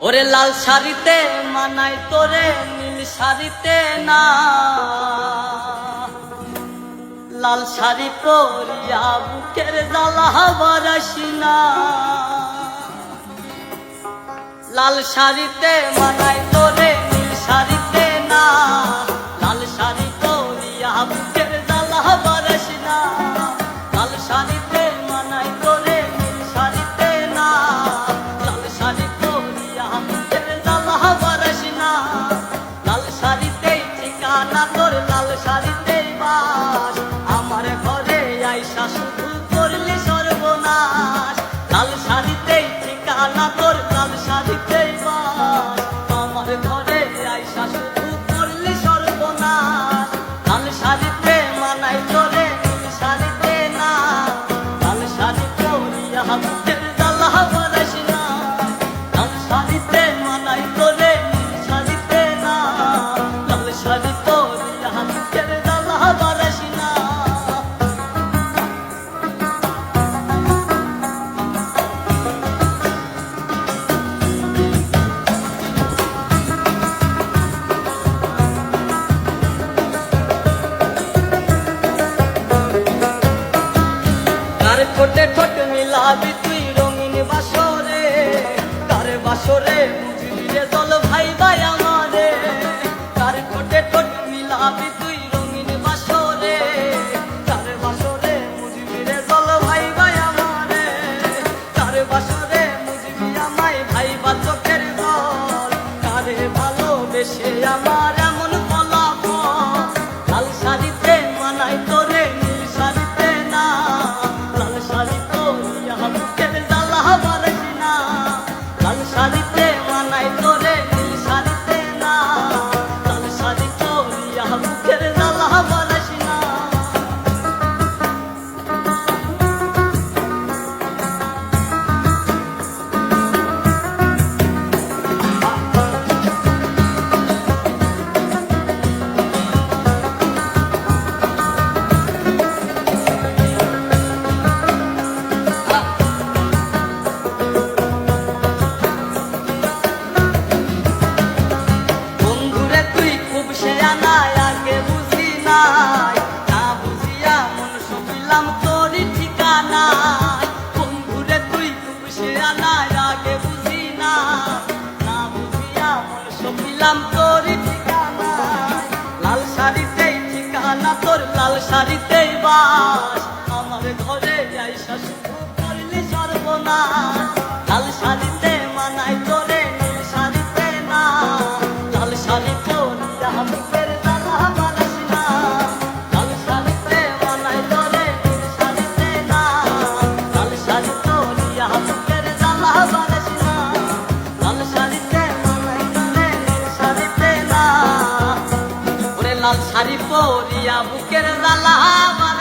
ওরে লাল শাড়িতে মানাই তোরে নীল শাড়িতে না, লাল শাড়ি পরিয়া বুকের জ্বালা বারাসি না। লাল শাড়িতে মানাই তোরে নীল শাড়িতে না, লাল শাড়ি পরিয়া বুকের জ্বালা বারাসি না। লাল শাড়িতে মানাই তোরে নীল শাড়িতে না, লাল শাড়ি পরিয়া বুকের জ্বালা বারাসি না। লাল শাড়িতেই ঠিকানা তোর, লাল শাড়িতেই বাস, আমার ঘরে আইসা শুধু করলি সর্বনাশ। লাল শাড়িতেই ঠিকানা তোর, লাল শাড়িতেই বাস, আমার ঘরে আইসা শুধু করলি সর্বনাশ। লাল শাড়িতে মানাই তোরে নীল শাড়িতে না, লাল শাড়ি পরিয়া বুকের জ্বালা বারাসি না। লাল শাড়িতে মানাই তোরে নীল শাড়িতে না, লাল শাড়ি পরিয়া বুকের জ্বালা বারাসি না। কার ঠোঁটে ঠোঁট মিলাবি তুই রঙিন বাসরে, কার বাসরে বুঝবি রে জল ভাই ভাই আমারে। কার ঠোঁটে ঠোঁট মিলাবি তুই রঙিন বাসরে, কার বাসরে বুঝবি রে জল ভাই ভাই আমারে। কার বাসরে বুঝবি আমায় ভাই বা চোখের জল, কারে ভালোবেসে আমার এমন ফলাফল। লাল শাড়িতে মানাই তোরে নীল শাড়িতে না, লাল শাড়ি পরিয়া বুকের জ্বালা বারাসি না। লাল শাড়িতে মানাই তোরে নীল শাড়িতে না, লাল শাড়ি পরিয়া বুকের জ্বালা বারাসি না। বন্ধুরে তুই খুব শেয়ানা, আগে বুঝি নাই, না বুঝিয়া মন সপিলাম তোরই ঠিকানা। বন্ধুরে তুই খুব শেয়ানা, আগে বুঝি নাই, না বুঝিয়া মন সপিলাম তোরই ঠিকানা। লাল শাড়িতেই ঠিকানা তোর, লাল শাড়িতেই বাস, আমার ঘরে আইসা শুধু করলি সর্বনাশ। লাল শাড়িতে মানাই তোরে নীল শাড়িতে না, লাল শাড়ি পরিয়া বুকের জ্বালা বারাসি না। লাল শাড়িতে মানাই তোরে নীল শাড়িতে না, লাল শাড়ি পরিয়া বুকের জ্বালা বারাসি না। লাল শাড়িতে মানাই তোরে নীল শাড়িতে না, ওরে লাল শাড়ি পরিয়া বুকের জ্বালা বারাসি না।